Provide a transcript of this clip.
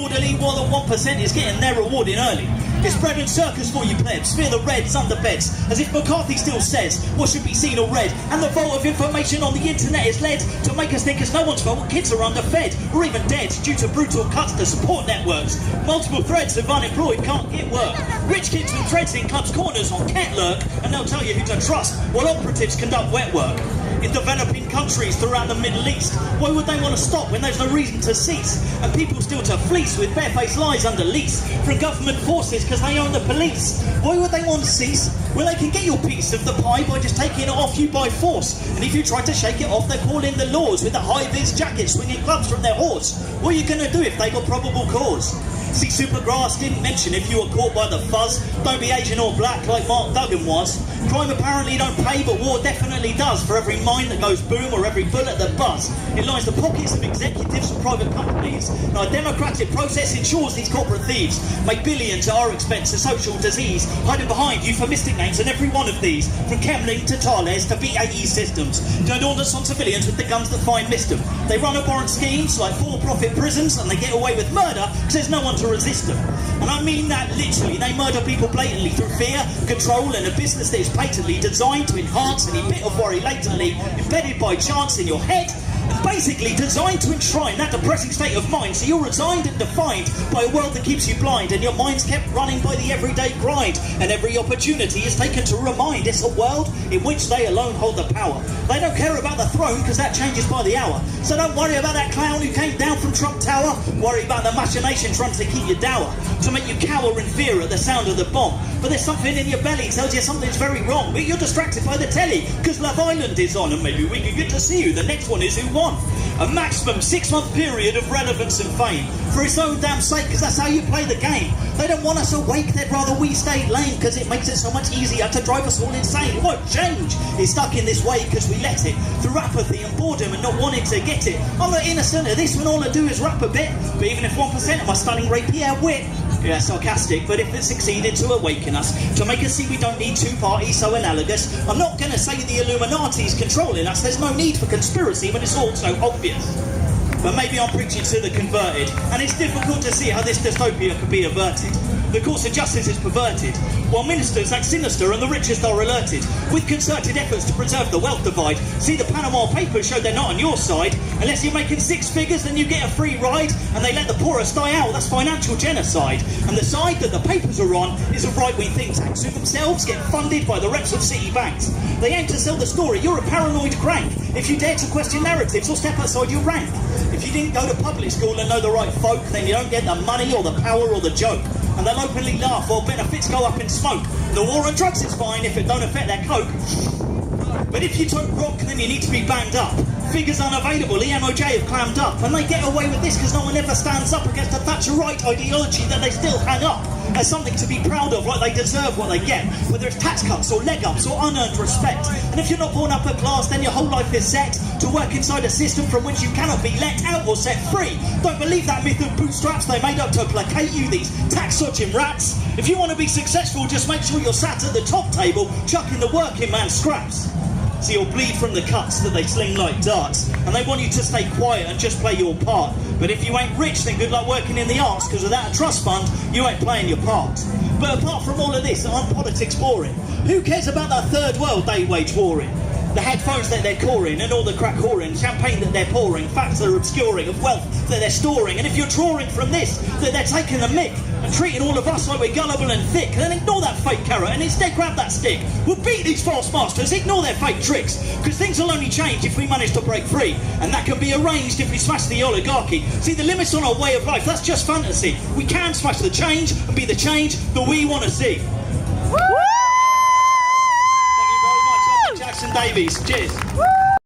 Orderly while the 1% is getting their reward in early. It's bread and circus for you plebs, fear the reds under beds, as if McCarthy still says what should be seen or read, and the vault of information on the internet is led to make us think it's no one's fault kids are underfed, or even dead due to brutal cuts to support networks. Multiple threads of unemployed can't get work. Rich kids with dreads in clubs corners on can't lurk, and they'll tell you who to trust while operatives conduct wet work. In developing countries throughout the Middle East, why would they want to stop when there's no reason to cease? And people still to fleece with barefaced lies under lease from government forces because they own the police. Why would they want to cease? Well, they can get your piece of the pie by just taking it off you by force. And if you try to shake it off, they call in the laws with the high-vis jackets swinging clubs from their horse. What are you going to do if they got probable cause? See, Supergrass didn't mention if you were caught by the fuzz. Don't be Asian or black like Mark Duggan was. Crime apparently don't pay, but war definitely does. For every mine that goes boom or every bullet that buzz, it lines the pockets of executives and private companies. And our democratic process ensures these corporate thieves make billions at our expense, a social disease, hiding behind euphemistic names in every one of these, from Chemlink to Thales to BAE Systems. Turned orders on civilians with the guns that find missed them. They run abhorrent schemes like for-profit prisons, and they get away with murder because there's no one to resist them. And I mean that literally. They murder people blatantly through fear, control, and a business that is patently designed to enhance any bit of worry latently embedded by chance in your head, and basically designed to enshrine that depressing state of mind so you're resigned and defined by a world that keeps you blind, and your mind's kept running by the everyday grind, and every opportunity is taken to remind it's a world in which they alone hold the power. They don't care about the throne because that changes by the hour, so don't worry about that clown who came down from Trump Tower. Worry about the machinations run to keep you dour, to make you cower in fear at the sound of the bomb. But there's something in your belly tells you something's very wrong, but you're distracted by the telly because Love Island is on, and maybe we can get to see who the next one is who won. A maximum 6-month period of relevance and fame for its own damn sake, because that's how you play the game. They don't want us awake, they'd rather we stay lame because it makes it so much easier to drive us all insane. It won't change. It's stuck in this way because we let it, through apathy and boredom and not wanting to get it. I'm not innocent of this when all I do is rap a bit, but even if 1% of my stunning rapier wit, yeah, sarcastic, but if it succeeded to awaken us, to make us see we don't need two parties so analogous, I'm not going to say the Illuminati's controlling us. There's no need for conspiracy when it's all so obvious. But maybe I'm preaching to the converted, and it's difficult to see how this dystopia could be averted. The course of justice is perverted, while ministers act sinister and the richest are alerted, with concerted efforts to preserve the wealth divide. See, the Panama Papers show they're not on your side. Unless you're making 6 figures, then you get a free ride, and they let the poorest die out. That's financial genocide. And the side that the papers are on is a right-wing think tanks who themselves get funded by the reps of city banks. They aim to sell the story. You're a paranoid crank if you dare to question narratives or step outside your rank. If you didn't go to public school and know the right folk, then you don't get the money or the power or the joke. And they'll openly laugh while benefits go up in smoke. The war on drugs is fine if it don't affect their coke. But if you tote rock, then you need to be banged up. Figures unavailable, the MOJ have clammed up. And they get away with this because no one ever stands up against the Thatcherite ideology that they still hang up as something to be proud of, like they deserve what they get, whether it's tax cuts or leg ups or unearned respect. And if you're not born upper class, then your whole life is set to work inside a system from which you cannot be let out or set free. Don't believe that myth of bootstraps they made up to placate you, these tax-dodging rats. If you want to be successful, just make sure you're sat at the top table, chucking the working man's scraps. So you'll bleed from the cuts that they sling like darts, and they want you to stay quiet and just play your part. But if you ain't rich, then good luck working in the arts, because without a trust fund, you ain't playing your part. But apart from all of this, aren't politics boring? Who cares about that third world they wage war in? The headphones that they're coring and all the crack whoring, champagne that they're pouring, facts that are obscuring, of wealth that they're storing. And if you're drawing from this, that they're taking the mick and treating all of us like we're gullible and thick, then ignore that fake carrot and instead grab that stick. We'll beat these false masters, ignore their fake tricks, because things will only change if we manage to break free, and that can be arranged if we smash the oligarchy. See, the limits on our way of life, that's just fantasy. We can smash the change and be the change that we want to see. Woo! Thank you very much. Jackson Davies. Cheers. Woo!